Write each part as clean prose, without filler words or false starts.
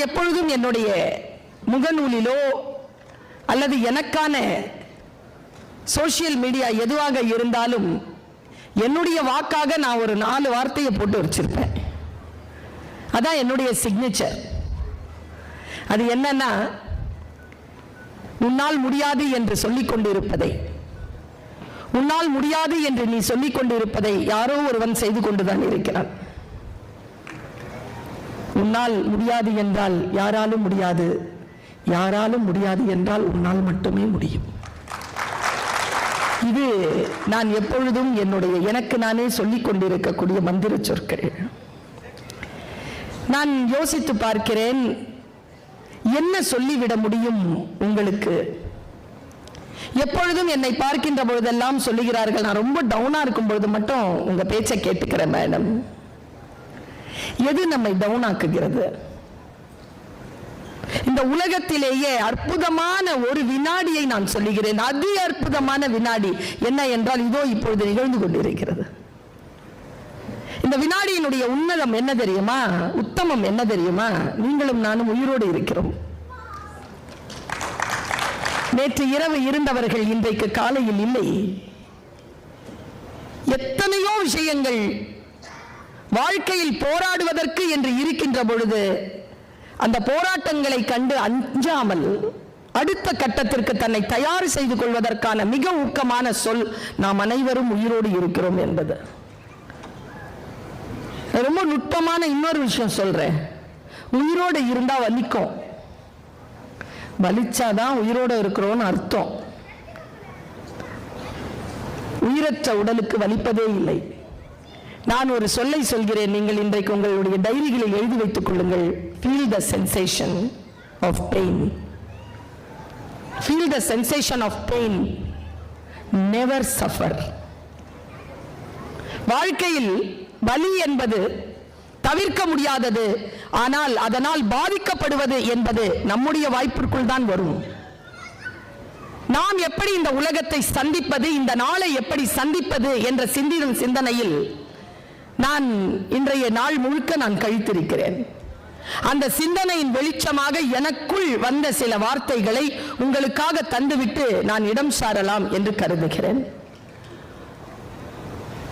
எப்பொழுதும் என்னுடைய முகநூலிலோ அல்லது எனக்கான சோசியல் மீடியா எதுவாக இருந்தாலும் என்னுடைய வாக்காக நான் ஒரு 4 வார்த்தையை போட்டு வச்சிருப்பேன். அதான் என்னுடைய சிக்னேச்சர். அது என்னன்னா, உன்னால் முடியாது என்று சொல்லிக் கொண்டிருப்பதை, உன்னால் முடியாது என்று நீ சொல்லிக் கொண்டிருப்பதை யாரோ ஒருவன் செய்து கொண்டுதான் இருக்கிறான். உன்னால் முடியாது என்றால் யாராலும் முடியாது, யாராலும் முடியாது என்றால் உன்னால் மட்டுமே முடியும். இது நான் எப்பொழுதும் என்னுடைய எனக்கு நானே சொல்லிக் கொண்டிருக்கக்கூடிய மந்திர சொற்கள். நான் யோசித்து பார்க்கிறேன், என்ன சொல்லிவிட முடியும் உங்களுக்கு? எப்பொழுதும் என்னை பார்க்கின்ற பொழுதெல்லாம் சொல்லுகிறார்கள், நான் ரொம்ப டவுனா இருக்கும் பொழுது மட்டும் உங்க பேச்சை கேட்டுக்கிறேன் மேடம். எது நம்மை டவுன் ஆக்குகிறது? இந்த உலகத்திலேயே அற்புதமான ஒரு வினாடியை நான் சொல்லுகிறேன், அதி அற்புதமான வினாடி என்ன என்றால் இதோ இப்பொழுது நிகழ்ந்து கொண்டிருக்கிறது. இந்த வினாடியினுடைய உன்னதம் என்ன தெரியுமா? உத்தமம் என்ன தெரியுமா? நீங்களும் நானும் உயிரோடு இருக்கிறோம். நேற்று இரவு இருந்தவர்கள் இன்றைக்கு காலையில் இல்லை. எத்தனையோ விஷயங்கள் வாழ்க்கையில் போராடுவதற்கு என்று இருக்கின்ற பொழுது அந்த போராட்டங்களை கண்டு அஞ்சாமல் அடுத்த கட்டத்திற்கு தன்னை தயார் செய்து கொள்வதற்கான மிக ஊக்கமான சொல் நாம் அனைவரும் உயிரோடு இருக்கிறோம் என்பது. ரொம்ப நுட்பமான இன்னொரு விஷயம் சொல்றேன். உயிரோடு இருந்தா வலிக்கும், வலிச்சாதான் உயிரோடு இருக்கிறோம்னு அர்த்தம். உயிரற்ற உடலுக்கு வலிப்பதே இல்லை. நான் ஒரு சொல்லை சொல்கிறேன், நீங்கள் இன்றைக்கு உங்களுடைய டைரிகளில் எழுதி வைத்துக் கொள்ளுங்கள். Feel the sensation of pain. Feel the sensation of pain. Never suffer. வாழ்க்கையில் வலி என்பது தவிர்க்க முடியாதது, ஆனால் அதனால் பாதிக்கப்படுவது என்பது நம்முடைய வாய்ப்பிற்குள் தான் வரும். நாம் எப்படி இந்த உலகத்தை சந்திப்பது, இந்த நாளை எப்படி சந்திப்பது என்ற சிந்தனையில் நான் இன்றைய நாள் முழுக்க நான் கழித்திருக்கிறேன். அந்த சிந்தனையின் வெளிச்சமாக எனக்குள் வந்த சில வார்த்தைகளை உங்களுக்காக தந்துவிட்டு நான் இடம் சாரலாம் என்று கருதுகிறேன்.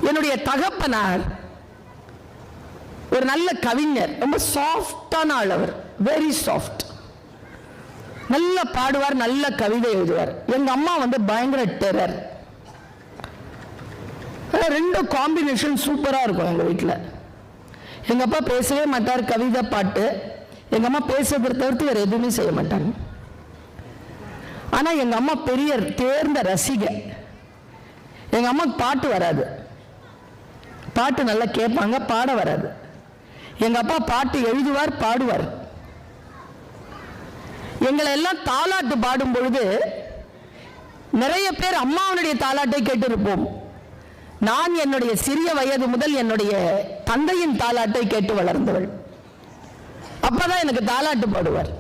என்னுடைய தகப்பனார் ஒரு நல்ல கவிஞர், ரொம்ப சாஃப்டான ஆள். அவர் வெரி சாஃப்ட், நல்ல பாடுவார், நல்ல கவிதை எழுதுவார். எங்க அம்மா பயங்கர டெரர். ரெண்டு காம்பினேஷன் சூப்பரா இருக்கும் எங்க வீட்டில். எங்க அப்பா பேசவே மாட்டார், கவிதை பாட்டு. எங்க அம்மா பேசுறதை தவிர்த்து வேற எதுவுமே செய்ய மாட்டாங்க. ஆனா எங்க அம்மா பெரிய தேர்ந்த ரசிகை. எங்க அம்மாக்கு பாட்டு வராது, பாட்டு நல்லா கேட்பாங்க, பாட வராது. எங்க அப்பா பாட்டு எழுதுவார், பாடுவார். எங்களை எல்லாம் தாலாட்டு பாடும் பொழுது நிறைய பேர் அம்மாவனுடைய தாலாட்டை கேட்டு இருப்போம். நான் என்னுடைய சிறிய வயது முதல் என்னுடைய தந்தையின் தாலாட்டை கேட்டு வளர்ந்தவள். அப்பதான் எனக்கு தாலாட்டு பாடுவார்.